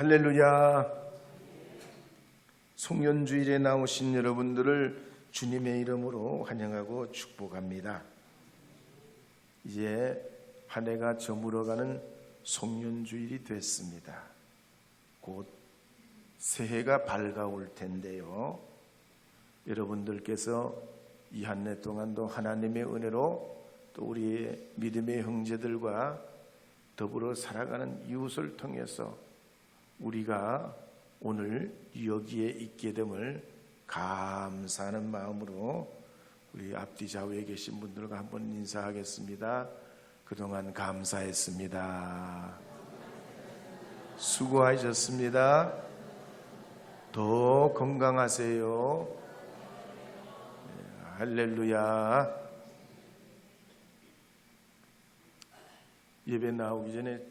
할렐루야. 송년주일에 나오신 여러분들을 주님의 이름으로 환영하고 축복합니다. 이제 한 해가 저물어가는 송년주일이 됐습니다. 곧 새해가 밝아올 텐데요, 여러분들께서 이 한 해 동안도 하나님의 은혜로 또 우리의 믿음의 형제들과 더불어 살아가는 이웃을 통해서 우리가 오늘 여기에 있게 됨을 감사하는 마음으로 우리 앞뒤 좌우에 계신 분들과 한번 인사하겠습니다. 그동안 감사했습니다. 수고하셨습니다. 더 건강하세요. 할렐루야. 예배 나오기 전에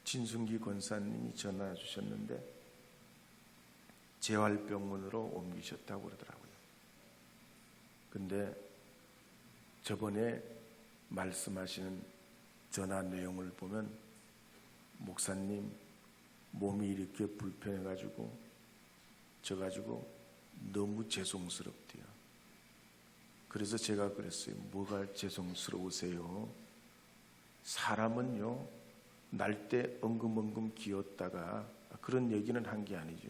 진순기 권사님이 전화 주셨는데 재활병원으로 옮기셨다고 그러더라고요. 근데 저번에 말씀하시는 전화 내용을 보면 목사님 몸이 이렇게 불편해가지고 져가지고 너무 죄송스럽대요. 그래서 제가 그랬어요. 뭐가 죄송스러우세요? 사람은요, 날 때 엉금엉금 기었다가, 그런 얘기는 한 게 아니죠.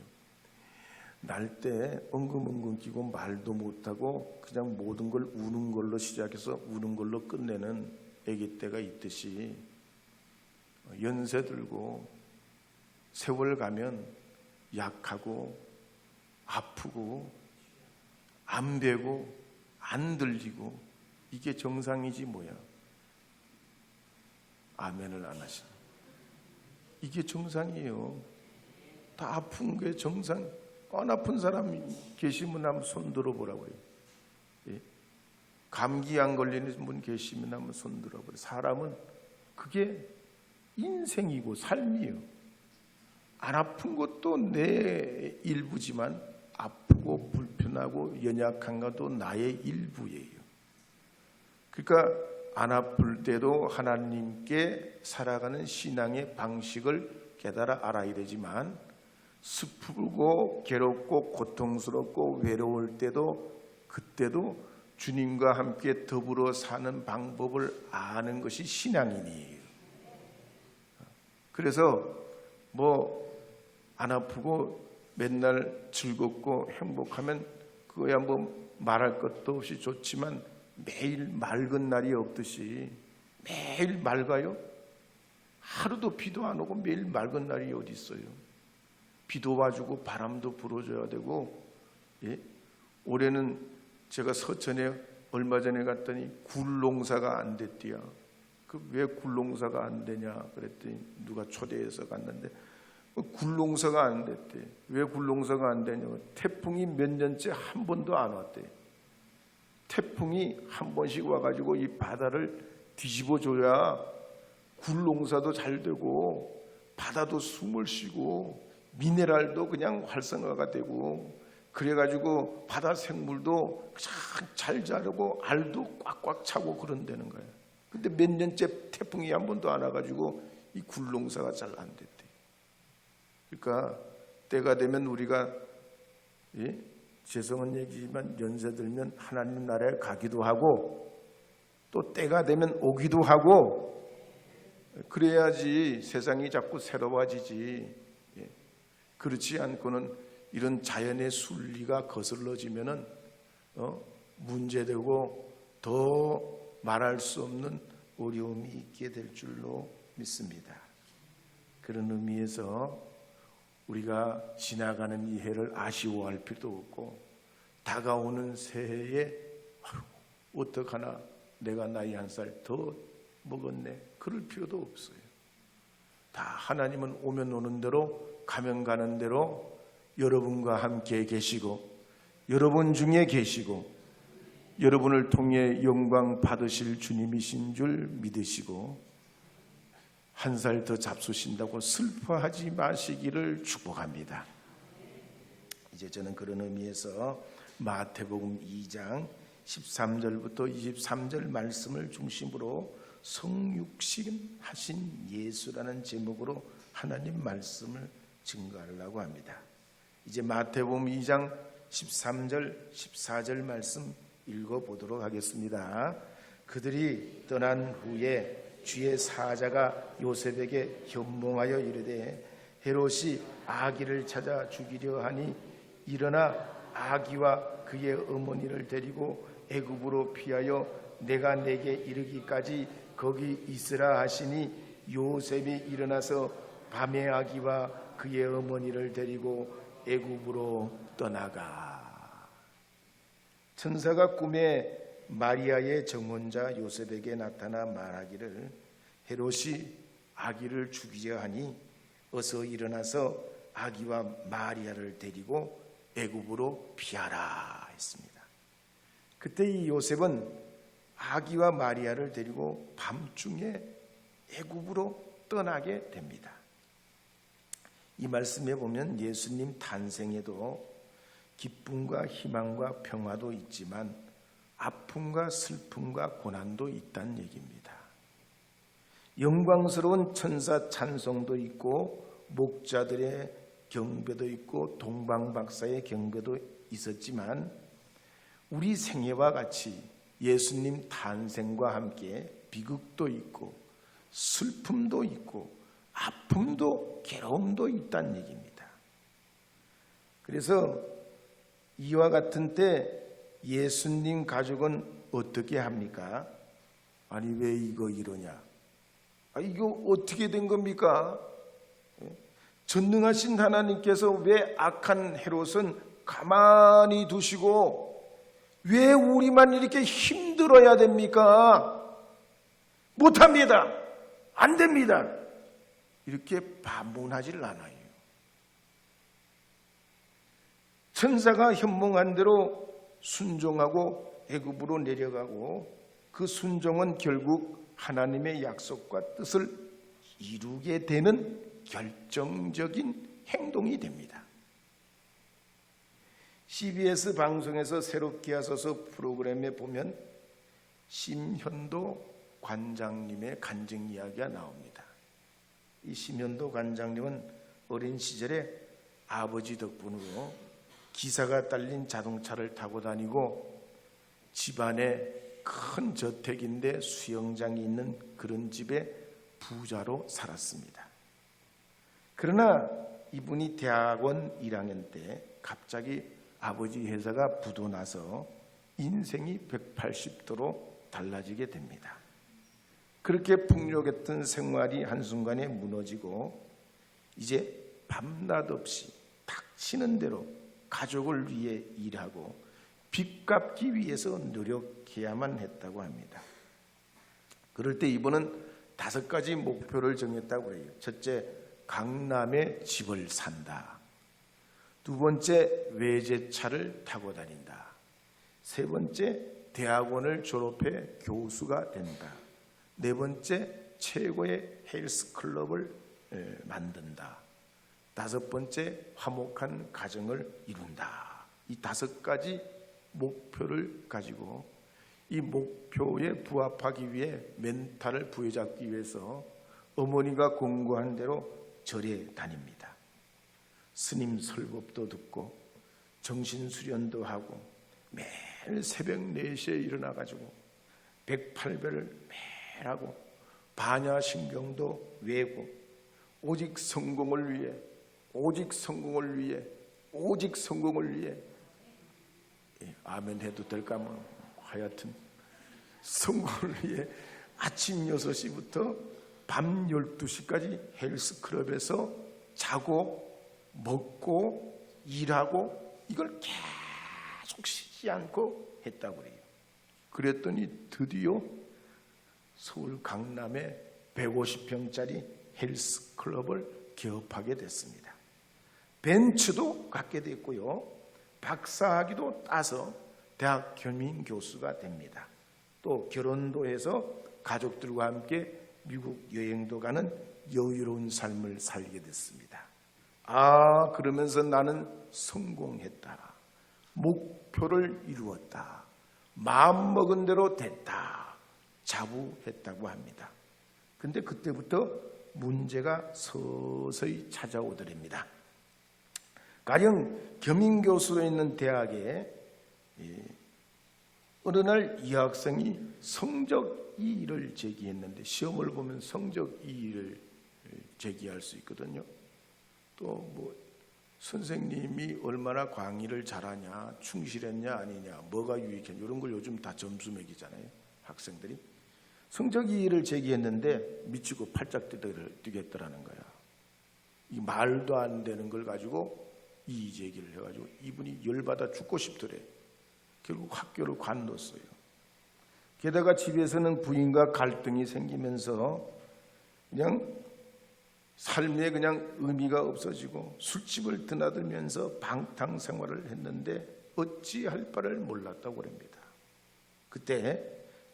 날 때 엉금엉금 기고 말도 못하고 그냥 모든 걸 우는 걸로 시작해서 우는 걸로 끝내는 아기 때가 있듯이, 연세 들고 세월 가면 약하고 아프고 안 배고 안 들리고 이게 정상이지 뭐야. 아멘을 안 하시네. 이게 정상이에요. 다 아픈 게 정상. 안 아픈 사람이 계시면 한번 손 들어보라고 해요. 예? 감기 안 걸리는 분 계시면 한번 손 들어보래요. 사람은 그게 인생이고 삶이에요. 안 아픈 것도 내 일부지만 아프고 불편하고 연약한 것도 나의 일부예요. 그러니까 안 아플 때도 하나님께 살아가는 신앙의 방식을 깨달아 알아야 되지만, 슬프고 괴롭고 고통스럽고 외로울 때도 그때도 주님과 함께 더불어 사는 방법을 아는 것이 신앙인이에요. 그래서 뭐 안 아프고 맨날 즐겁고 행복하면 그거야 뭐 말할 것도 없이 좋지만, 매일 맑은 날이 없듯이 매일 맑아요? 하루도 비도 안 오고 매일 맑은 날이 어디 있어요? 비도 와주고 바람도 불어줘야 되고. 예? 올해는 제가 서천에 얼마 전에 갔더니 굴농사가 안 됐대요. 그 왜 굴농사가 안 되냐 그랬더니 누가 초대해서 갔는데 굴농사가 안 됐대. 왜 굴농사가 안 되냐고. 태풍이 몇 년째 한 번도 안 왔대. 태풍이 한 번씩 와가지고 이 바다를 뒤집어줘야 굴농사도 잘 되고 바다도 숨을 쉬고 미네랄도 그냥 활성화가 되고, 그래가지고 바다 생물도 잘 자라고 알도 꽉꽉 차고 그런다는 거예요. 근데 몇 년째 태풍이 한 번도 안 와가지고 이 굴농사가 잘 안 됐대. 그러니까 때가 되면 우리가, 예? 죄송한 얘기지만 연세 들면 하나님 나라에 가기도 하고 또 때가 되면 오기도 하고, 그래야지 세상이 자꾸 새로워지지. 예. 그렇지 않고는 이런 자연의 순리가 거슬러지면은 문제되고 더 말할 수 없는 어려움이 있게 될 줄로 믿습니다. 그런 의미에서 우리가 지나가는 이 해를 아쉬워할 필요도 없고, 다가오는 새해에 어떡하나 내가 나이 한 살 더 먹었네 그럴 필요도 없어요. 다 하나님은 오면 오는 대로 가면 가는 대로 여러분과 함께 계시고 여러분 중에 계시고 여러분을 통해 영광 받으실 주님이신 줄 믿으시고, 한 살 더 잡수신다고 슬퍼하지 마시기를 축복합니다. 이제 저는 그런 의미에서 마태복음 2장 13절부터 23절 말씀을 중심으로 성육신 하신 예수라는 제목으로 하나님 말씀을 증거하려고 합니다. 이제 마태복음 2장 13절 14절 말씀 읽어보도록 하겠습니다. 그들이 떠난 후에 주의 사자가 요셉에게 현몽하여 이르되 헤롯이 아기를 찾아 죽이려 하니 일어나 아기와 그의 어머니를 데리고 애굽으로 피하여 내가 내게 이르기까지 거기 있으라 하시니 요셉이 일어나서 밤에 아기와 그의 어머니를 데리고 애굽으로 떠나가. 천사가 꿈에 마리아의 정혼자 요셉에게 나타나 말하기를 헤롯이 아기를 죽이려 하니 어서 일어나서 아기와 마리아를 데리고 애굽으로 피하라 했습니다. 그때 이 요셉은 아기와 마리아를 데리고 밤중에 애굽으로 떠나게 됩니다. 이 말씀에 보면 예수님 탄생에도 기쁨과 희망과 평화도 있지만 아픔과 슬픔과 고난도 있다는 얘기입니다. 영광스러운 천사 찬송도 있고 목자들의 경배도 있고 동방박사의 경배도 있었지만 우리 생애와 같이 예수님 탄생과 함께 비극도 있고 슬픔도 있고 아픔도 괴로움도 있다는 얘기입니다. 그래서 이와 같은 때 예수님 가족은 어떻게 합니까? 아니 왜 이거 이러냐? 이거 어떻게 된 겁니까? 전능하신 하나님께서 왜 악한 헤롯은 가만히 두시고 왜 우리만 이렇게 힘들어야 됩니까? 못합니다. 안 됩니다. 이렇게 반문하질 않아요. 천사가 현몽한 대로 순종하고 애굽으로 내려가고 그 순종은 결국 하나님의 약속과 뜻을 이루게 되는 결정적인 행동이 됩니다. CBS 방송에서 새롭게 하소서 프로그램에 보면 심현도 관장님의 간증 이야기가 나옵니다. 이 심현도 관장님은 어린 시절에 아버지 덕분으로 기사가 딸린 자동차를 타고 다니고 집안에 큰 저택인데 수영장이 있는 그런 집에 부자로 살았습니다. 그러나 이분이 대학원 1학년 때 갑자기 아버지 회사가 부도나서 인생이 180도로 달라지게 됩니다. 그렇게 풍요했던 생활이 한순간에 무너지고 이제 밤낮 없이 닥치는 대로 가족을 위해 일하고 빚 갚기 위해서 노력해야만 했다고 합니다. 그럴 때 이분은 5가지 목표를 정했다고 해요. 첫째, 강남에 집을 산다. 두 번째, 외제차를 타고 다닌다. 세 번째, 대학원을 졸업해 교수가 된다. 네 번째, 최고의 헬스클럽을 만든다. 5번째, 화목한 가정을 이룬다. 이 5가지 목표를 가지고 이 목표에 부합하기 위해 멘탈을 부여잡기 위해서 어머니가 공고한 대로 절에 다닙니다. 스님 설법도 듣고 정신수련도 하고 매일 새벽 4시에 일어나가지고 108배를 매일 하고 반야신경도 외고 오직 성공을 위해 오직 성공을 위해 오직 성공을 위해 아멘 해도 될까 뭐 하여튼 성공을 위해 아침 6시부터 밤 12시까지 헬스클럽에서 자고 먹고 일하고 이걸 계속 쉬지 않고 했다고 해요. 그랬더니 드디어 서울 강남에 150평짜리 헬스클럽을 개업하게 됐습니다. 벤츠도 갖게 됐고요. 박사학위도 따서 대학 겸임 교수가 됩니다. 또 결혼도 해서 가족들과 함께 미국 여행도 가는 여유로운 삶을 살게 됐습니다. 그러면서 나는 성공했다. 목표를 이루었다. 마음먹은 대로 됐다. 자부했다고 합니다. 근데 그때부터 문제가 서서히 찾아오더랍니다. 가령 겸임교수로 있는 대학에 어느 날 이 학생이 성적 이의를 제기했는데, 시험을 보면 성적 이의를 제기할 수 있거든요. 또 뭐 선생님이 얼마나 강의를 잘하냐, 충실했냐 아니냐, 뭐가 유익했냐, 이런 걸 요즘 다 점수 매기잖아요. 학생들이 성적 이의를 제기했는데 미치고 팔짝 뛰겠더라는 거야. 이 말도 안 되는 걸 가지고 이의 제기를 해가지고 이분이 열받아 죽고 싶더래. 결국 학교를 관뒀어요. 게다가 집에서는 부인과 갈등이 생기면서 그냥 삶에 그냥 의미가 없어지고 술집을 드나들면서 방탕 생활을 했는데 어찌할 바를 몰랐다고 합니다. 그때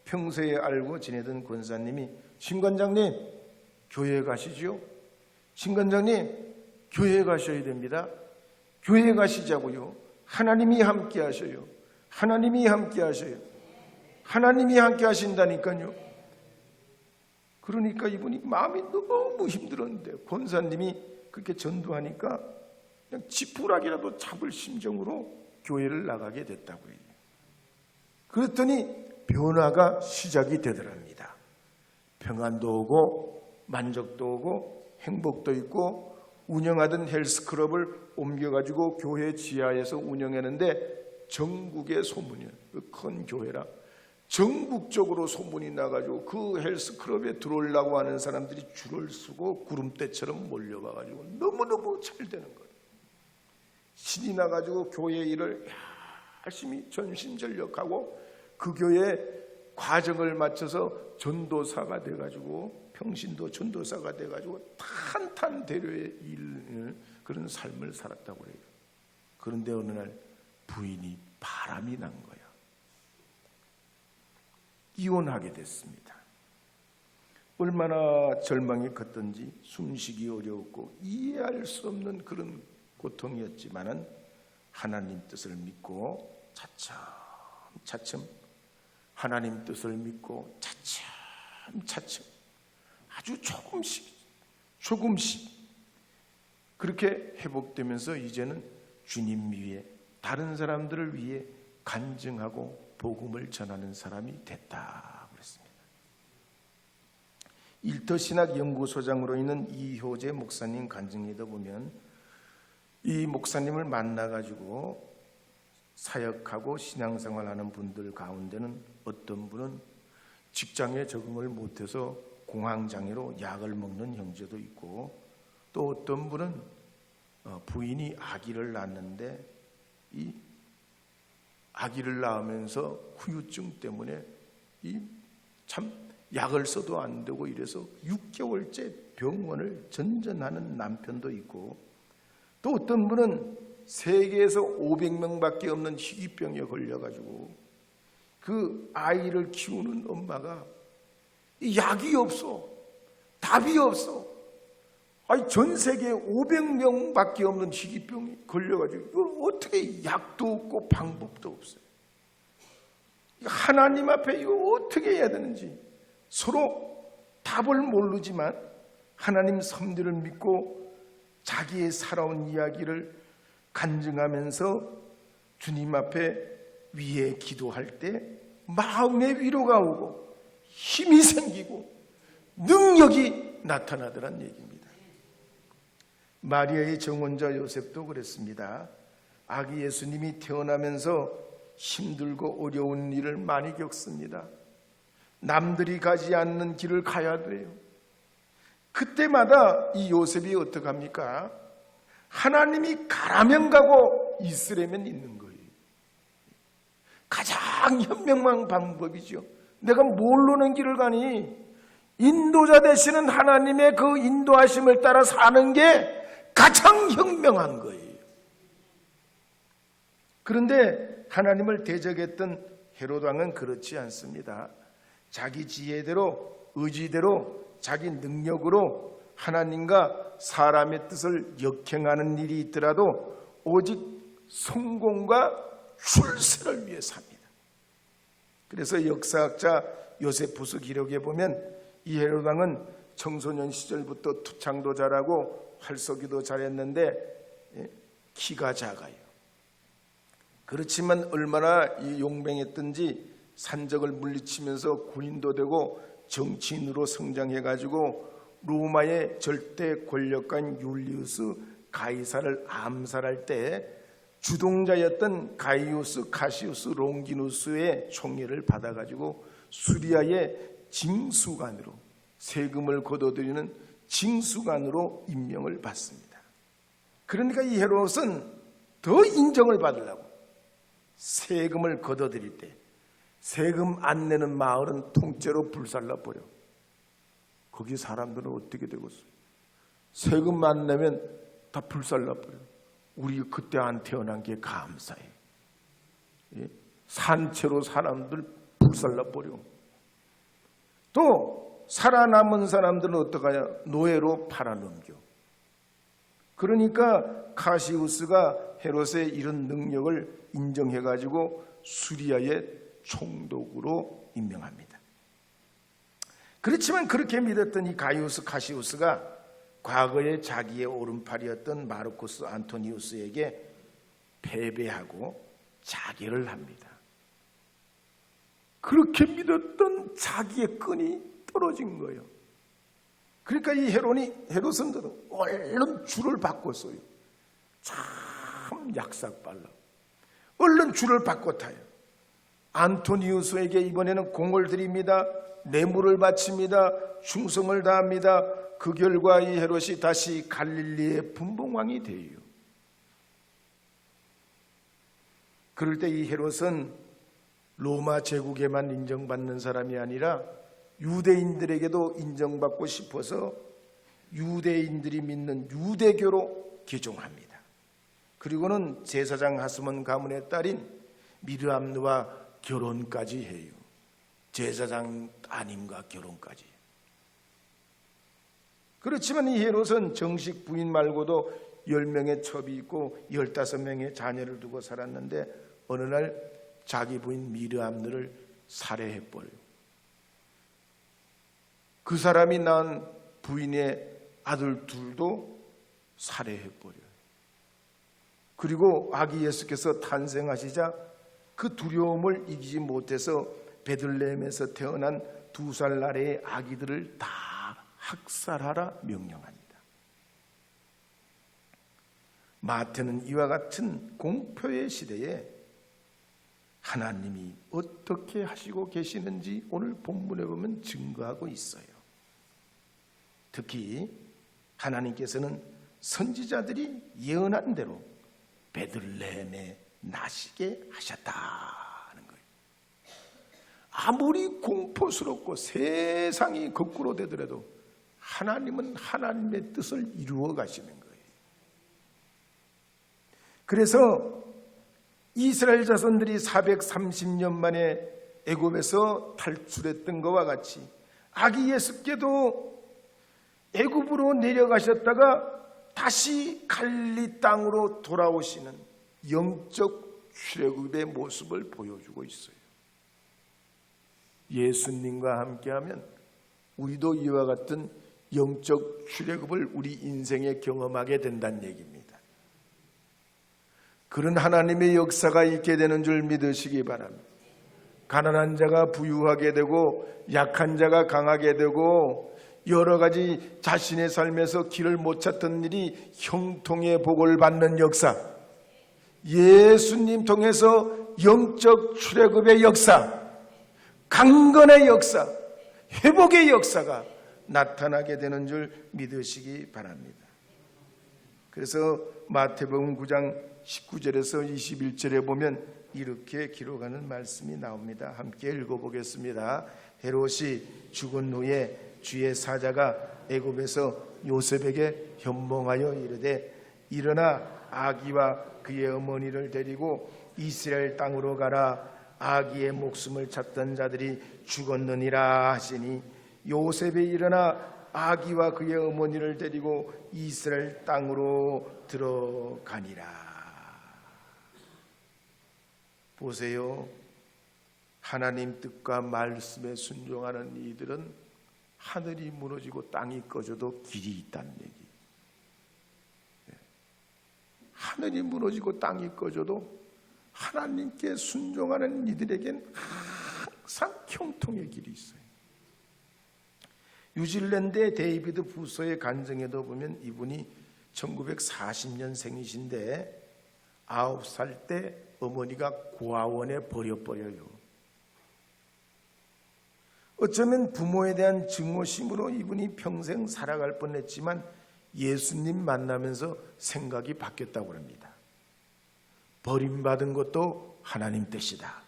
평소에 알고 지내던 권사님이 신관장님 교회에 가시죠? 신관장님 교회에 가셔야 됩니다. 교회에 가시자고요. 하나님이 함께 하셔요. 하나님이 함께 하셔요. 하나님이 함께 하신다니까요. 그러니까 이분이 마음이 너무 힘들었는데 권사님이 그렇게 전도하니까 그냥 지푸라기라도 잡을 심정으로 교회를 나가게 됐다고 해요. 그랬더니 변화가 시작이 되더랍니다. 평안도 오고 만족도 오고 행복도 있고, 운영하던 헬스클럽을 옮겨가지고 교회 지하에서 운영했는데 전국의 소문이에요. 큰 교회라 전국적으로 소문이 나가지고 그 헬스클럽에 들어오려고 하는 사람들이 줄을 서고 구름대처럼 몰려가가지고 너무너무 잘 되는 거예요. 신이 나가지고 교회 일을 열심히 전심전력하고 그 교회 과정을 마쳐서 전도사가 돼가지고, 평신도 전도사가 돼가지고 탄탄대로의 그런 삶을 살았다고 해요. 그런데 어느 날 부인이 바람이 난 거야. 이혼하게 됐습니다. 얼마나 절망이 컸던지 숨쉬기 어려웠고 이해할 수 없는 그런 고통이었지만은 하나님 뜻을 믿고 차츰 하나님 뜻을 믿고 차츰 아주 조금씩 그렇게 회복되면서 이제는 주님 위에, 다른 사람들을 위해 간증하고 복음을 전하는 사람이 됐다 그랬습니다. 일터신학연구소장으로 있는 이효재 목사님 간증에도 보면 이 목사님을 만나가지고 사역하고 신앙생활하는 분들 가운데는 어떤 분은 직장에 적응을 못해서 공황장애로 약을 먹는 형제도 있고, 또 어떤 분은 부인이 아기를 낳았는데 이 아기를 낳으면서 후유증 때문에 참 약을 써도 안 되고 이래서 6개월째 병원을 전전하는 남편도 있고, 또 어떤 분은 세계에서 500명밖에 없는 희귀병에 걸려가지고 그 아이를 키우는 엄마가 약이 없어, 답이 없어. 아니 전 세계에 500명밖에 없는 희귀병이 걸려가지고 이거 어떻게 약도 없고 방법도 없어요. 하나님 앞에 이거 어떻게 해야 되는지 서로 답을 모르지만 하나님 섭리를 믿고 자기의 살아온 이야기를 간증하면서 주님 앞에 위에 기도할 때 마음의 위로가 오고 힘이 생기고 능력이 나타나더란 얘기입니다. 마리아의 정혼자 요셉도 그랬습니다. 아기 예수님이 태어나면서 힘들고 어려운 일을 많이 겪습니다. 남들이 가지 않는 길을 가야 돼요. 그때마다 이 요셉이 어떡합니까? 하나님이 가라면 가고 있으려면 있는 거예요. 가장 현명한 방법이죠. 내가 모르는 길을 가니 인도자 되시는 하나님의 그 인도하심을 따라 사는 게 가장 현명한 거예요. 그런데 하나님을 대적했던 헤롯 왕은 그렇지 않습니다. 자기 지혜대로, 의지대로, 자기 능력으로 하나님과 사람의 뜻을 역행하는 일이 있더라도 오직 성공과 출세를 위해 삽니다. 그래서 역사학자 요세푸스 기록에 보면 이 헤롯 왕은 청소년 시절부터 투창도 잘하고 활쏘기도 잘했는데 키가 작아요. 그렇지만 얼마나 이 용맹했든지 산적을 물리치면서 군인도 되고 정치인으로 성장해가지고 로마의 절대 권력가인 율리우스 가이사를 암살할 때 주동자였던 가이우스 카시우스 롱기누스의 총애를 받아가지고 수리아의 징수관으로, 세금을 걷어들이는 징수관으로 임명을 받습니다. 그러니까 이 헤롯은 더 인정을 받으려고 세금을 걷어들일 때 세금 안 내는 마을은 통째로 불살라버려. 거기 사람들은 어떻게 되겠어요? 세금 안 내면 다 불살라버려. 우리 그때 안 태어난 게 감사해. 산채로 사람들 불살라버려. 또 살아남은 사람들은 어떡하냐? 노예로 팔아넘겨. 그러니까 카시우스가 헤롯의 이런 능력을 인정해가지고 수리아의 총독으로 임명합니다. 그렇지만 그렇게 믿었던 이 가이우스 카시우스가 과거에 자기의 오른팔이었던 마르쿠스 안토니우스에게 패배하고 자결을 합니다. 그렇게 믿었던 자기의 끈이 떨어진 거예요. 그러니까 이 헤롯은 얼른 줄을 바꿨어요. 참 약삭빨라. 얼른 줄을 바꿔 타요. 안토니우스에게 이번에는 공을 드립니다. 뇌물을 바칩니다. 충성을 다합니다. 그 결과 이 헤롯이 다시 갈릴리의 분봉왕이 돼요. 그럴 때 이 헤롯은 로마 제국에만 인정받는 사람이 아니라 유대인들에게도 인정받고 싶어서 유대인들이 믿는 유대교로 개종합니다. 그리고는 제사장 하스몬 가문의 딸인 미르암느와 결혼까지 해요. 제사장 따님과 결혼까지. 그렇지만 이 헤롯은 정식 부인 말고도 10명의 첩이 있고 15명의 자녀를 두고 살았는데 어느 날 자기 부인 미르암느를 살해해버려요. 그 사람이 낳은 부인의 아들 둘도 살해해버려요. 그리고 아기 예수께서 탄생하시자 그 두려움을 이기지 못해서 베들레헴에서 태어난 2살 나래의 아기들을 다 학살하라 명령합니다. 마태는 이와 같은 공표의 시대에 하나님이 어떻게 하시고 계시는지 오늘 본문에 보면 증거하고 있어요. 특히 하나님께서는 선지자들이 예언한 대로 베들레헴에 나시게 하셨다는 거예요. 아무리 공포스럽고 세상이 거꾸로 되더라도 하나님은 하나님의 뜻을 이루어 가시는 거예요. 그래서 이스라엘 자손들이 430년 만에 애굽에서 탈출했던 것과 같이 아기 예수께도 애굽으로 내려가셨다가 다시 갈릴리 땅으로 돌아오시는 영적 출애굽의 모습을 보여주고 있어요. 예수님과 함께하면 우리도 이와 같은 영적 출애굽을 우리 인생에 경험하게 된다는 얘기입니다. 그런 하나님의 역사가 있게 되는 줄 믿으시기 바랍니다. 가난한 자가 부유하게 되고 약한 자가 강하게 되고 여러 가지 자신의 삶에서 길을 못 찾던 일이 형통의 복을 받는 역사, 예수님 통해서 영적 출애굽의 역사, 강건의 역사, 회복의 역사가 나타나게 되는 줄 믿으시기 바랍니다. 그래서 마태복음 9장 19절에서 21절에 보면 이렇게 기록하는 말씀이 나옵니다. 함께 읽어보겠습니다. 헤롯이 죽은 후에 주의 사자가 애굽에서 요셉에게 현몽하여 이르되 일어나 아기와 그의 어머니를 데리고 이스라엘 땅으로 가라. 아기의 목숨을 찾던 자들이 죽었느니라 하시니 요셉이 일어나 아기와 그의 어머니를 데리고 이스라엘 땅으로 들어가니라. 보세요. 하나님 뜻과 말씀에 순종하는 이들은 하늘이 무너지고 땅이 꺼져도 길이 있다는 얘기. 하늘이 무너지고 땅이 꺼져도 하나님께 순종하는 이들에겐 항상 형통의 길이 있어요. 뉴질랜드의 데이비드 부서의 간증에도 보면 이분이 1940년생이신데 9살 때 어머니가 고아원에 버려버려요. 어쩌면 부모에 대한 증오심으로 이분이 평생 살아갈 뻔했지만 예수님 만나면서 생각이 바뀌었다고 합니다. 버림받은 것도 하나님 뜻이다.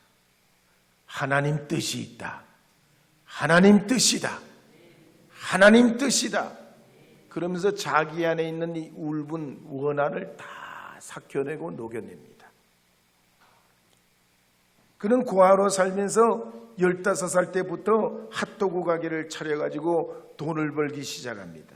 하나님 뜻이 있다. 하나님 뜻이다. 하나님 뜻이다. 그러면서 자기 안에 있는 이 울분, 원한을 다 삭혀내고 녹여냅니다. 그는 고아로 살면서 15살 때부터 핫도그 가게를 차려가지고 돈을 벌기 시작합니다.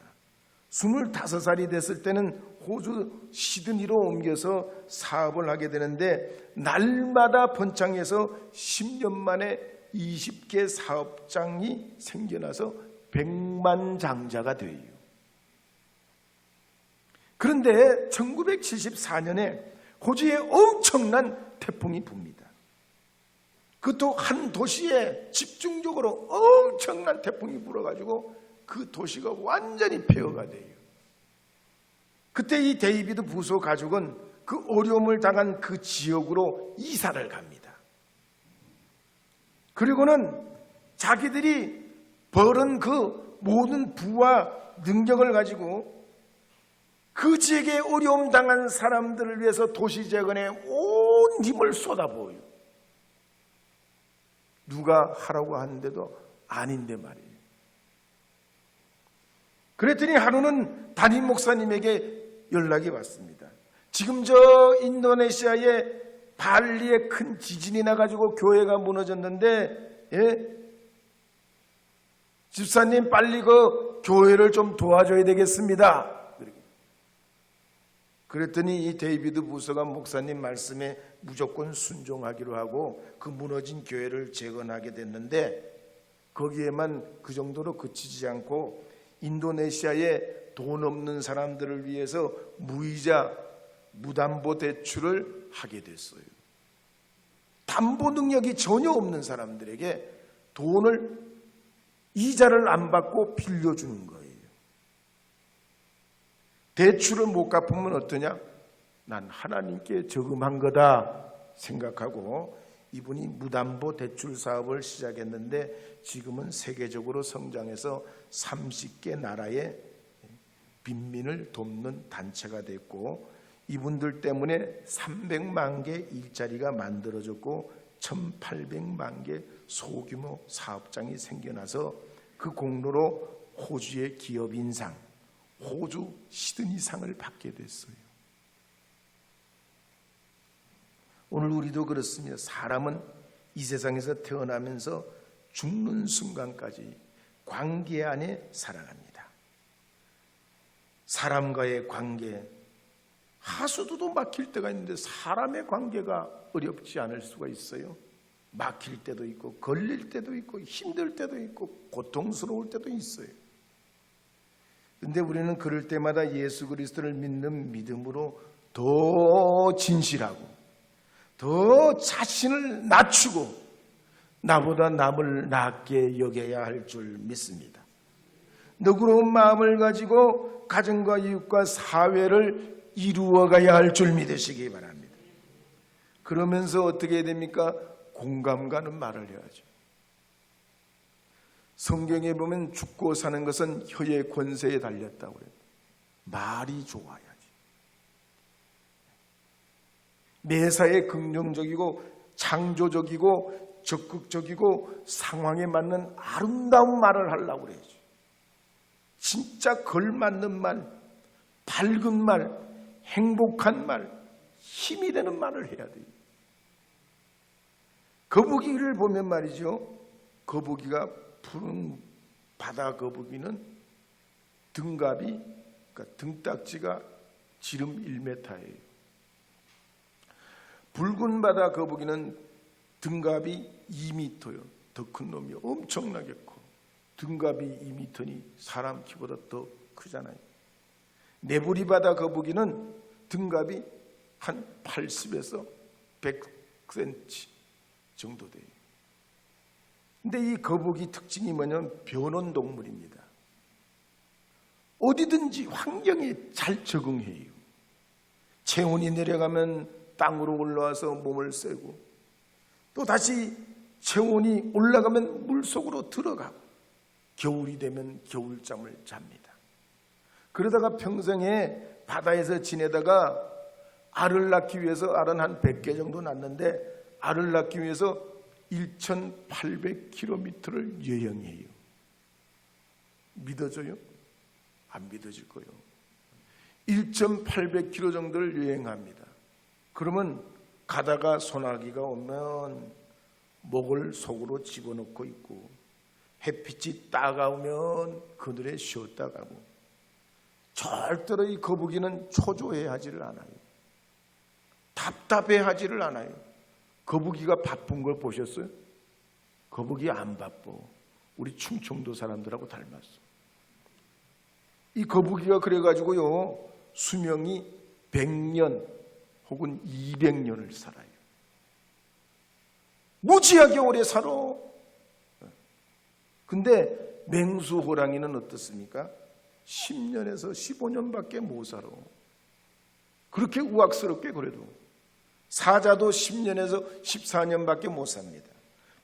25살이 됐을 때는 호주 시드니로 옮겨서 사업을 하게 되는데 날마다 번창해서 10년 만에 20개 사업장이 생겨나서 100만 장자가 돼요. 그런데 1974년에 호주에 엄청난 태풍이 붑니다. 그것도 한 도시에 집중적으로 엄청난 태풍이 불어가지고 그 도시가 완전히 폐허가 돼요. 그때 이 데이비드 부소 가족은 그 어려움을 당한 그 지역으로 이사를 갑니다. 그리고는 자기들이 벌은 그 모든 부와 능력을 가지고 그 지역에 어려움 당한 사람들을 위해서 도시 재건에 온 힘을 쏟아부어요. 누가 하라고 하는데도 아닌데 말이에요. 그랬더니 하루는 담임 목사님에게 연락이 왔습니다. 지금 저 인도네시아의 발리에 큰 지진이 나가지고 교회가 무너졌는데, 집사님 빨리 그 교회를 좀 도와줘야 되겠습니다. 그랬더니 이 데이비드 부서가 목사님 말씀에 무조건 순종하기로 하고 그 무너진 교회를 재건하게 됐는데, 거기에만 그 정도로 그치지 않고 인도네시아에 돈 없는 사람들을 위해서 무이자 무담보 대출을 하게 됐어요. 담보 능력이 전혀 없는 사람들에게 돈을 이자를 안 받고 빌려주는 거예요. 대출을 못 갚으면 어떠냐? 난 하나님께 저금한 거다 생각하고 이분이 무담보 대출 사업을 시작했는데 지금은 세계적으로 성장해서 30개 나라의 빈민을 돕는 단체가 됐고, 이분들 때문에 300만 개 일자리가 만들어졌고 1800만 개 소규모 사업장이 생겨나서 그 공로로 호주의 기업인상, 호주 시드니상을 받게 됐어요. 오늘 우리도 그렇습니다. 사람은 이 세상에서 태어나면서 죽는 순간까지 관계 안에 살아갑니다. 사람과의 관계, 하수도도 막힐 때가 있는데 사람의 관계가 어렵지 않을 수가 있어요. 막힐 때도 있고 걸릴 때도 있고 힘들 때도 있고 고통스러울 때도 있어요. 그런데 우리는 그럴 때마다 예수 그리스도를 믿는 믿음으로 더 진실하고 더 자신을 낮추고 나보다 남을 낮게 여겨야 할 줄 믿습니다. 너그러운 마음을 가지고 가정과 이웃과 사회를 이루어가야 할 줄 믿으시기 바랍니다. 그러면서 어떻게 해야 됩니까? 공감 가는 말을 해야죠. 성경에 보면 죽고 사는 것은 혀의 권세에 달렸다고 해요. 말이 좋아야지. 매사에 긍정적이고 창조적이고 적극적이고 상황에 맞는 아름다운 말을 하려고 그래야죠. 진짜 걸맞는 말, 밝은 말, 행복한 말, 힘이 되는 말을 해야 돼요. 거북이를 보면 말이죠. 거북이가 푸른 바다 거북이는 등갑이, 그러니까 등딱지가 지름 1m예요. 붉은 바다 거북이는 등갑이 2m요. 더 큰 놈이 엄청나게 커. 등갑이 2m니 사람 키보다 더 크잖아요. 네브리 바다 거북이는 등갑이 한 80에서 100cm 정도 돼요. 근데 이 거북이 특징이 뭐냐면 변온동물입니다. 어디든지 환경에 잘 적응해요. 체온이 내려가면 땅으로 올라와서 몸을 쐬고, 또 다시 체온이 올라가면 물속으로 들어가고, 겨울이 되면 겨울잠을 잡니다. 그러다가 평생에 바다에서 지내다가 알을 낳기 위해서, 알은 한 100개 정도 낳는데 알을 낳기 위해서 1,800km를 여행해요. 믿어져요? 안 믿어질 거예요. 1,800km 정도를 여행합니다. 그러면 가다가 소나기가 오면 목을 속으로 집어넣고 있고, 햇빛이 따가우면 그늘에 쉬었다 가고, 절대로 이 거북이는 초조해하지를 않아요. 답답해하지를 않아요. 거북이가 바쁜 걸 보셨어요? 거북이 안 바빠. 우리 충청도 사람들하고 닮았어. 이 거북이가 그래가지고요, 수명이 100년 혹은 200년을 살아요. 무지하게 오래 살아. 근데 맹수 호랑이는 어떻습니까? 10년에서 15년밖에 못 살아. 그렇게 우악스럽게 그래도. 사자도 10년에서 14년밖에 못 삽니다.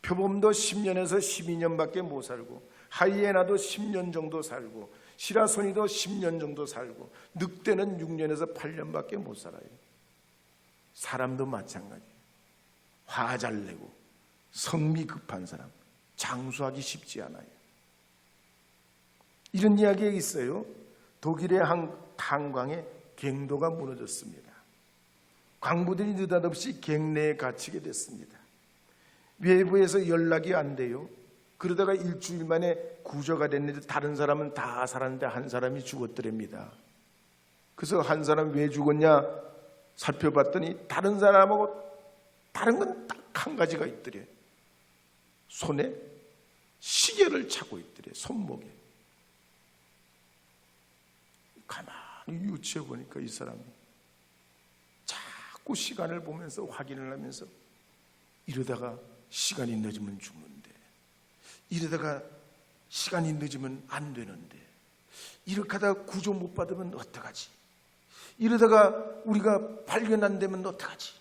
표범도 10년에서 12년밖에 못 살고, 하이에나도 10년 정도 살고, 시라소니도 10년 정도 살고, 늑대는 6년에서 8년밖에 못 살아요. 사람도 마찬가지예요. 화 잘 내고 성미 급한 사람, 장수하기 쉽지 않아요. 이런 이야기가 있어요. 독일의 한 탄광에 갱도가 무너졌습니다. 광부들이 느닷없이 갱내에 갇히게 됐습니다. 외부에서 연락이 안 돼요. 그러다가 일주일 만에 구조가 됐는데 다른 사람은 다 살았는데 한 사람이 죽었더랍니다. 그래서 한 사람 왜 죽었냐 살펴봤더니 다른 사람하고 다른 건 딱 한 가지가 있더래. 손에 시계를 차고 있더래. 손목에. 가만히 유치해 보니까 이 사람이 자꾸 시간을 보면서 확인을 하면서, 이러다가 시간이 늦으면 죽는데, 이러다가 시간이 늦으면 안 되는데, 이렇게 하다가 구조 못 받으면 어떡하지? 이러다가 우리가 발견 안 되면 어떡하지?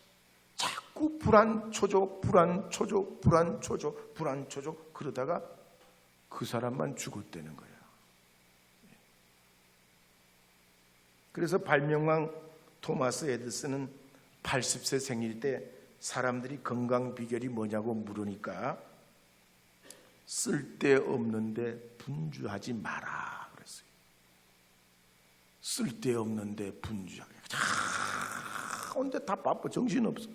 자꾸 불안초조, 불안초조, 불안초조, 불안초조, 그러다가 그 사람만 죽었다는 거야. 그래서 발명왕 토마스 에디슨은 80세 생일 때 사람들이 건강 비결이 뭐냐고 물으니까 쓸데없는데 분주하지 마라 그랬어요. 쓸데없는데 분주하게. 언제 다 바빠, 정신없어.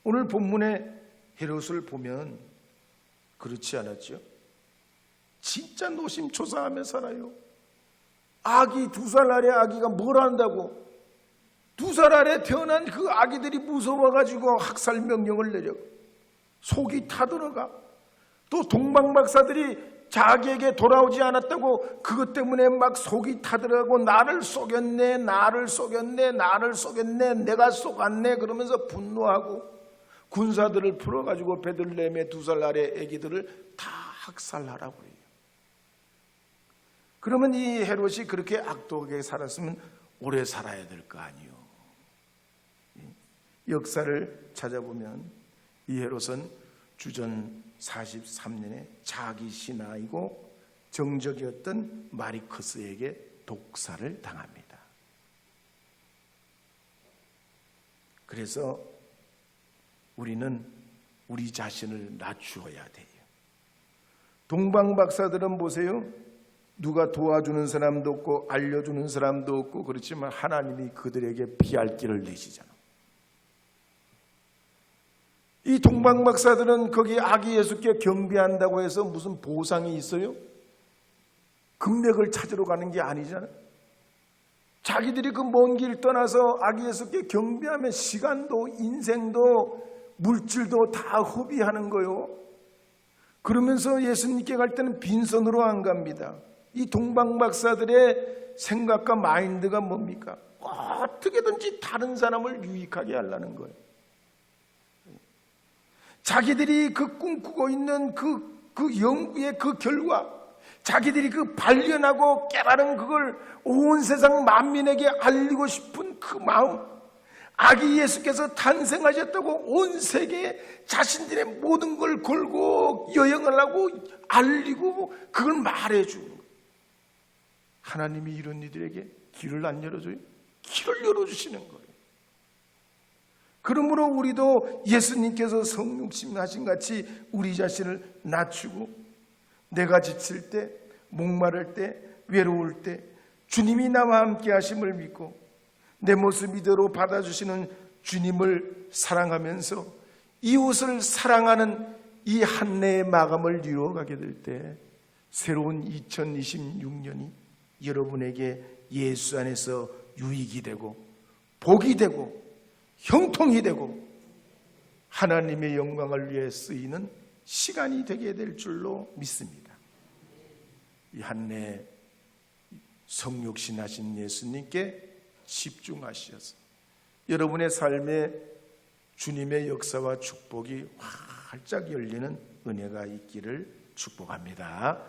오늘 본문의 헤롯을 보면 그렇지 않았죠? 진짜 노심초사하며 살아요. 아기 2살 아래 아기가 뭘 안다고? 2살 아래 태어난 그 아기들이 무서워가지고 학살 명령을 내려. 속이 타들어가. 또 동방박사들이 자기에게 돌아오지 않았다고 그것 때문에 막 속이 타들어가고, 나를 속였네, 나를 속였네, 나를 속였네, 내가 속았네 그러면서 분노하고, 군사들을 풀어가지고 베들레헴의 2살 아래 아기들을 다 학살하라고 해요. 그러면 이 헤롯이 그렇게 악독하게 살았으면 오래 살아야 될 거 아니에요. 역사를 찾아보면 이 헤롯은 주전 43년에 자기 신하이고 정적이었던 마리커스에게 독사를 당합니다. 그래서 우리는 우리 자신을 낮추어야 돼요. 동방박사들은 보세요. 누가 도와주는 사람도 없고 알려주는 사람도 없고, 그렇지만 하나님이 그들에게 피할 길을 내시잖아. 이 동방박사들은 거기 아기 예수께 경배한다고 해서 무슨 보상이 있어요? 금맥을 찾으러 가는 게 아니잖아요. 자기들이 그 먼 길 떠나서 아기 예수께 경배하면 시간도 인생도 물질도 다 허비하는 거요. 그러면서 예수님께 갈 때는 빈손으로 안 갑니다. 이 동방박사들의 생각과 마인드가 뭡니까? 어떻게든지 다른 사람을 유익하게 하려는 거예요. 자기들이 그 꿈꾸고 있는 그 연구의 그 결과, 자기들이 그 발견하고 깨달은 그걸 온 세상 만민에게 알리고 싶은 그 마음, 아기 예수께서 탄생하셨다고 온 세계에 자신들의 모든 걸 걸고 여행을 하고 알리고 그걸 말해주는 거예요. 하나님이 이런 이들에게 길을 안 열어줘요? 길을 열어주시는 거예요. 그러므로 우리도 예수님께서 성육신하신 같이 우리 자신을 낮추고, 내가 지칠 때, 목마를 때, 외로울 때 주님이 나와 함께 하심을 믿고 내 모습 이대로 받아주시는 주님을 사랑하면서 이웃을 사랑하는 이 한내의 마감을 이루어가게 될 때 새로운 2026년이 여러분에게 예수 안에서 유익이 되고 복이 되고 형통이 되고 하나님의 영광을 위해 쓰이는 시간이 되게 될 줄로 믿습니다. 이 한내 성육신하신 예수님께 집중하셔서 여러분의 삶에 주님의 역사와 축복이 활짝 열리는 은혜가 있기를 축복합니다.